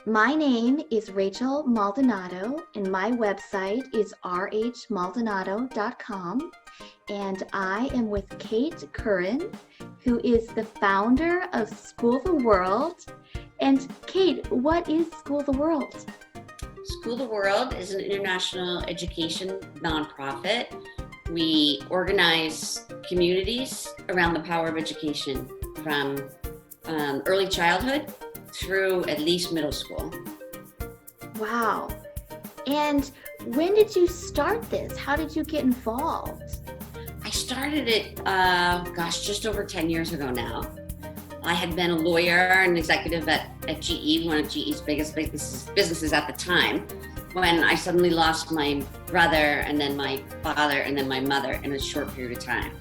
My name is Rachel Maldonado, and my website is rhmaldonado.com. And I am with Kate Curran, who is the founder of School the World. And Kate, what is School the World? School the World is an international education nonprofit. We organize communities around the power of education from early childhood through at least middle school. Wow. And when did you start this? How did you get involved? I started it, just over 10 years ago now. I had been a lawyer and executive at GE, one of GE's biggest businesses at the time, when I suddenly lost my brother and then my father and then my mother in a short period of time.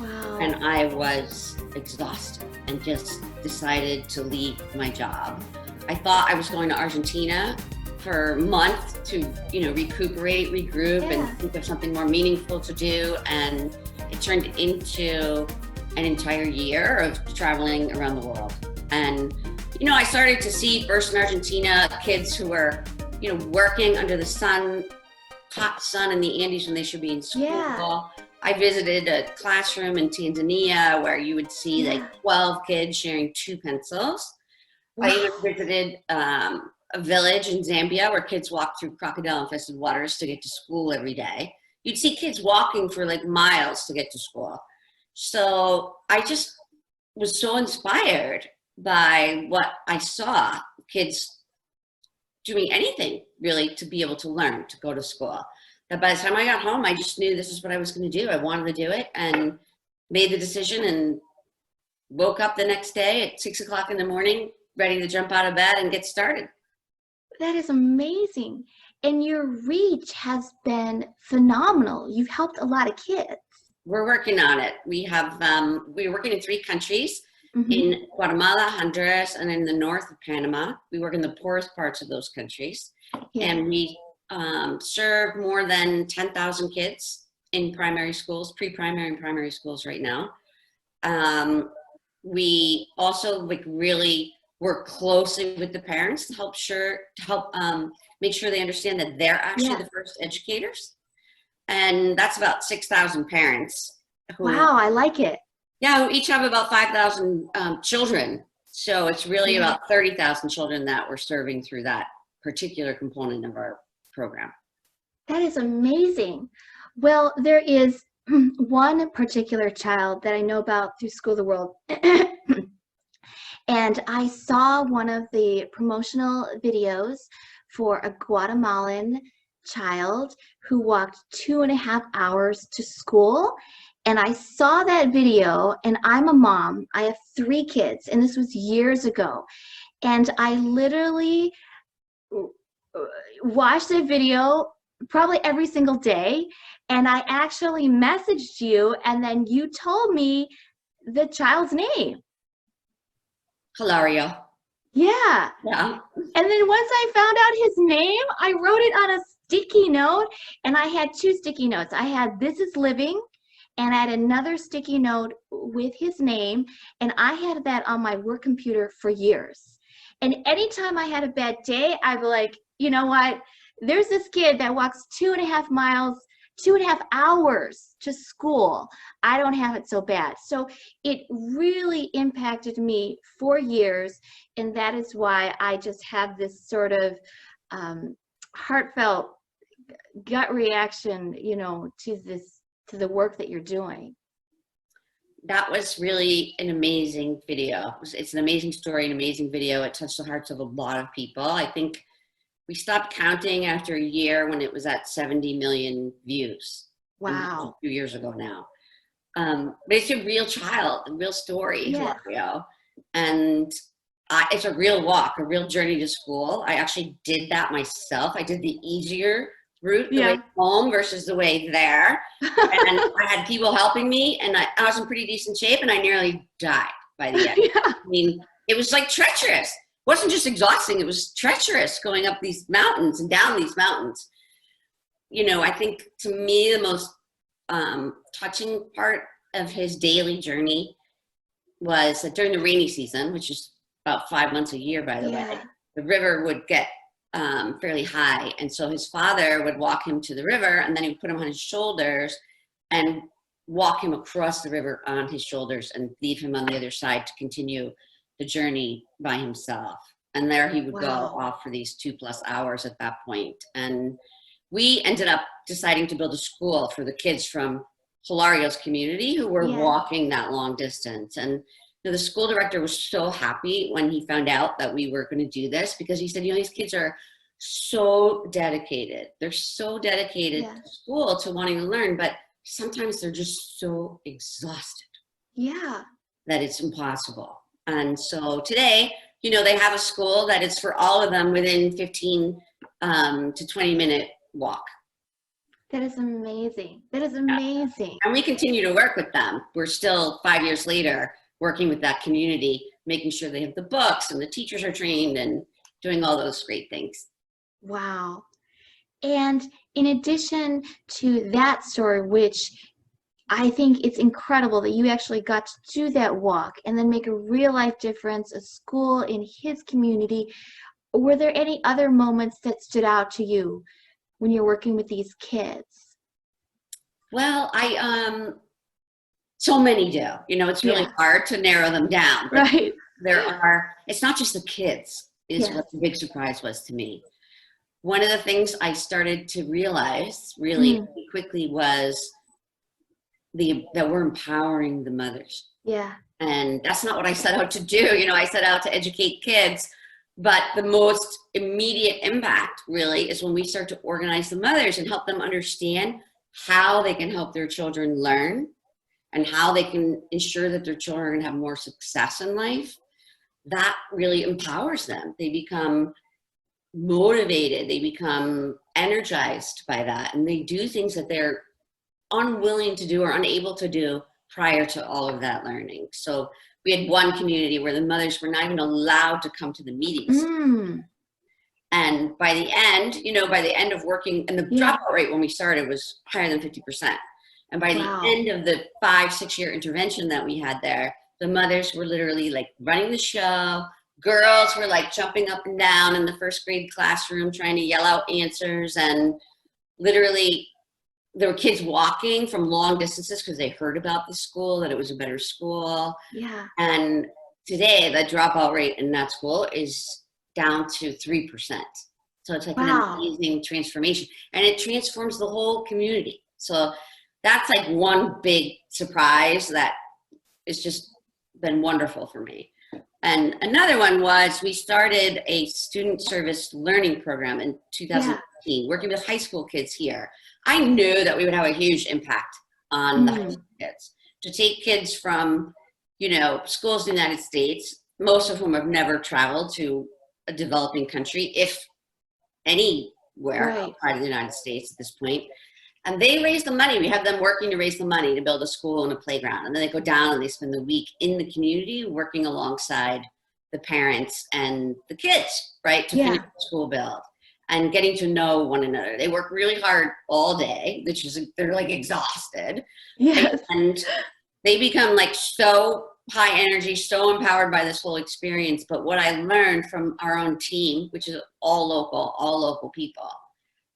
Wow. And I was exhausted and just decided to leave my job. I thought I was going to Argentina for a month to, recuperate, regroup, and think of something more meaningful to do. And it turned into an entire year of traveling around the world. And, I started to see first in Argentina kids who were, working under the hot sun in the Andes when they should be in school. Yeah. I visited a classroom in Tanzania where you would see like 12 kids sharing 2 pencils. Wow. I even visited a village in Zambia where kids walked through crocodile-infested waters to get to school every day. You'd see kids walking for like miles to get to school. So I just was so inspired by what I saw, kids doing anything really to be able to learn, to go to school. That by the time I got home, I just knew this is what I was going to do. I wanted to do it and made the decision and woke up the next day at 6 o'clock in the morning, ready to jump out of bed and get started. That is amazing. And your reach has been phenomenal. You've helped a lot of kids. We're working on it. We're working in 3 countries, in Guatemala, Honduras, and in the north of Panama. We work in the poorest parts of those countries. Yeah. And we serve more than 10,000 kids in primary schools, pre-primary and primary schools right now. We also really work closely with the parents to help make sure they understand that they're actually the first educators. And that's about 6,000 parents. Wow, I like it. Yeah, who each have about 5,000 children. So it's really about 30,000 children that we're serving through that particular component of our program. That is amazing. Well, there is one particular child that I know about through School of the World. And I saw one of the promotional videos for a Guatemalan child who walked 2.5 hours to school. And I saw that video, and I'm a mom. I have 3 kids, and this was years ago. And I literally watched the video probably every single day. And I actually messaged you, and then you told me the child's name. Hilario. Yeah. Yeah. And then once I found out his name, I wrote it on a sticky note, and I had 2 sticky notes. I had "This is Living," and I had another sticky note with his name, and I had that on my work computer for years. And anytime I had a bad day, I'd be like, you know what? There's this kid that walks 2.5 miles, 2.5 hours to school. I don't have it so bad. So it really impacted me for years, and that is why I just have this sort of heartfelt gut reaction, to the work that you're doing. That was really an amazing video. It's an amazing story, an amazing video. It touched the hearts of a lot of people. I think we stopped counting after a year when it was at 70 million views. Wow. A few years ago now. But it's a real child, a real story, Hilario. And it's a real walk, a real journey to school. I actually did that myself. I did the easier route, the way home versus the way there. And I had people helping me, and I was in pretty decent shape, and I nearly died by the end. I mean, it was like treacherous. It wasn't just exhausting, it was treacherous going up these mountains and down these mountains. I think to me, the most touching part of his daily journey was that during the rainy season, which is about 5 months a year, by the way, the river would get fairly high. And so his father would walk him to the river, and then he would put him on his shoulders and walk him across the river on his shoulders and leave him on the other side to continue the journey by himself. And there he would go off for these 2+ hours at that point. And we ended up deciding to build a school for the kids from Hilario's community who were walking that long distance. And the school director was so happy when he found out that we were going to do this, because he said, these kids are so dedicated. They're so dedicated to school, to wanting to learn, but sometimes they're just so exhausted that it's impossible. And so today, they have a school that is for all of them within 15 to 20-minute walk. That is amazing. That is amazing. And we continue to work with them. We're still 5 years later working with that community, making sure they have the books and the teachers are trained and doing all those great things. Wow. And in addition to that story, which I think it's incredible that you actually got to do that walk and then make a real life difference, a school in his community, were there any other moments that stood out to you when you're working with these kids? Well, so many do. It's really hard to narrow them down. Right. It's not just the kids, is what the big surprise was to me. One of the things I started to realize really quickly was that we're empowering the mothers. Yeah. And that's not what I set out to do. I set out to educate kids. But the most immediate impact really is when we start to organize the mothers and help them understand how they can help their children learn and how they can ensure that their children are going to have more success in life. That really empowers them. They become motivated. They become energized by that. And they do things that they're unwilling to do or unable to do prior to all of that learning. So we had one community where the mothers were not even allowed to come to the meetings. And by the end of working, and the dropout rate when we started was higher than 50%. And by the end of the 5-6 year intervention that we had there, the mothers were literally like running the show. Girls were like jumping up and down in the first grade classroom trying to yell out answers. And literally there were kids walking from long distances because they heard about the school, that it was a better school. Yeah. And today the dropout rate in that school is down to 3%. So it's like an amazing transformation, and it transforms the whole community. So that's like one big surprise that has just been wonderful for me. And another one was we started a student service learning program in 2015, working with high school kids here. I knew that we would have a huge impact on the high school kids. To take kids from, schools in the United States, most of whom have never traveled to a developing country, if anywhere outside of the United States at this point. And they raise the money. We have them working to raise the money to build a school and a playground. And then they go down and they spend the week in the community working alongside the parents and the kids, right, to finish the school build and getting to know one another. They work really hard all day, which is, they're like exhausted. Yes. And they become like so high energy, so empowered by this whole experience. But what I learned from our own team, which is all local people,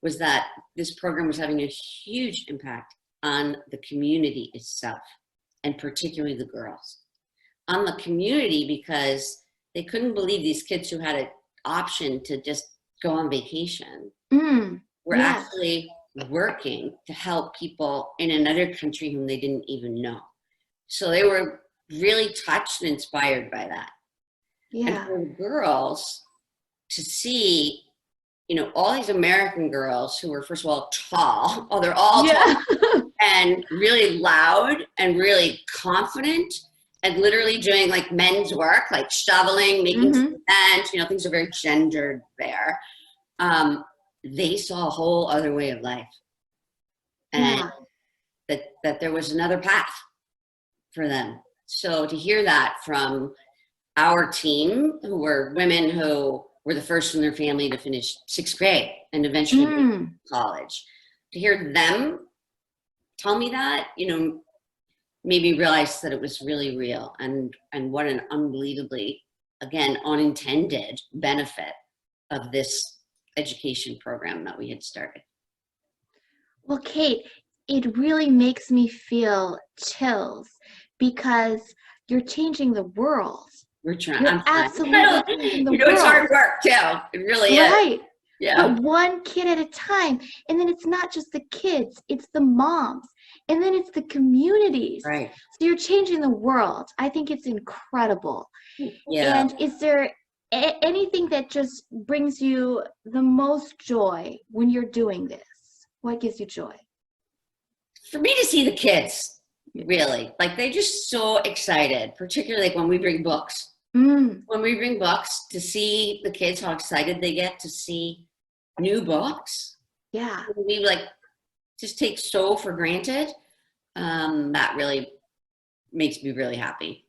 was that this program was having a huge impact on the community itself, and particularly the girls. On the community, because they couldn't believe these kids who had an option to just go on vacation were actually working to help people in another country whom they didn't even know. So they were really touched and inspired by that. Yeah. And for the girls to see, all these American girls who were, first of all, tall. Oh, they're all tall and really loud and really confident and literally doing like men's work, like shoveling, making cement, things are very gendered there. They saw a whole other way of life, and that there was another path for them. So to hear that from our team, who were women who were the first in their family to finish 6th grade and eventually college, to hear them tell me that, made me realize that it was really real, and what an unbelievably, again, unintended benefit of this education program that we had started. Well, Kate, it really makes me feel chills because you're changing the world. We're trying. You're I'm trying. absolutely changing the You know, it's world. hard work too. It really is. Right. Yeah. But one kid at a time. And then it's not just the kids, it's the moms. And then it's the communities. Right. So you're changing the world. I think it's incredible. Yeah. And is there anything that just brings you the most joy when you're doing this? What gives you joy? For me to see the kids, really, like they're just so excited, particularly like when we bring books. When we bring books, to see the kids, how excited they get to see new books. Yeah. We like just take so for granted. That really makes me really happy.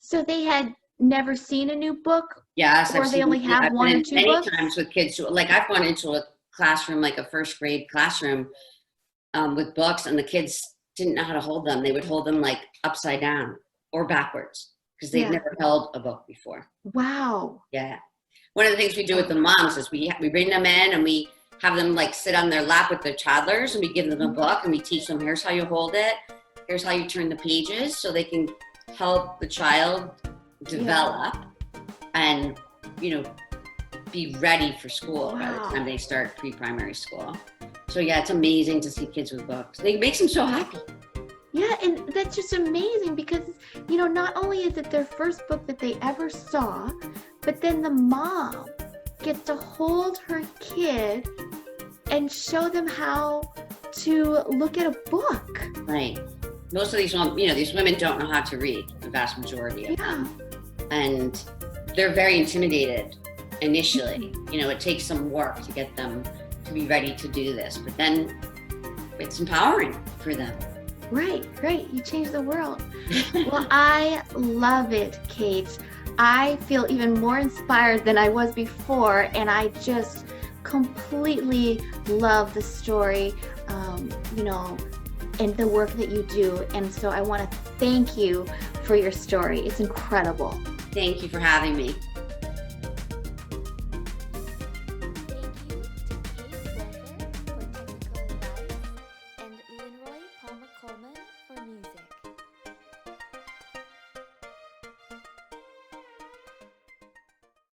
So they had never seen a new book? Yes. Or they only have one or two many books? times with kids who, like I've gone into a classroom, like a first grade classroom with books, and the kids didn't know how to hold them. They would hold them like upside down or backwards because they'd never held a book before. Wow. Yeah. One of the things we do with the moms is we bring them in and we have them like sit on their lap with their toddlers, and we give them a book and we teach them, here's how you hold it. Here's how you turn the pages, so they can help the child develop and, you know, be ready for school by the time they start pre-primary school. So yeah, it's amazing to see kids with books. It makes them so happy. Yeah, and that's just amazing because, you know, not only is it their first book that they ever saw, but then the mom gets to hold her kid and show them how to look at a book. Right. Most of these, you know, these women don't know how to read, the vast majority of them. And they're very intimidated initially. You know, it takes some work to get them to be ready to do this, but then it's empowering for them. Right. You change the world. Well, I love it, Kate. I feel even more inspired than I was before, and I just completely love the story, you know, and the work that you do. And so I want to thank you for your story. It's incredible. Thank you for having me.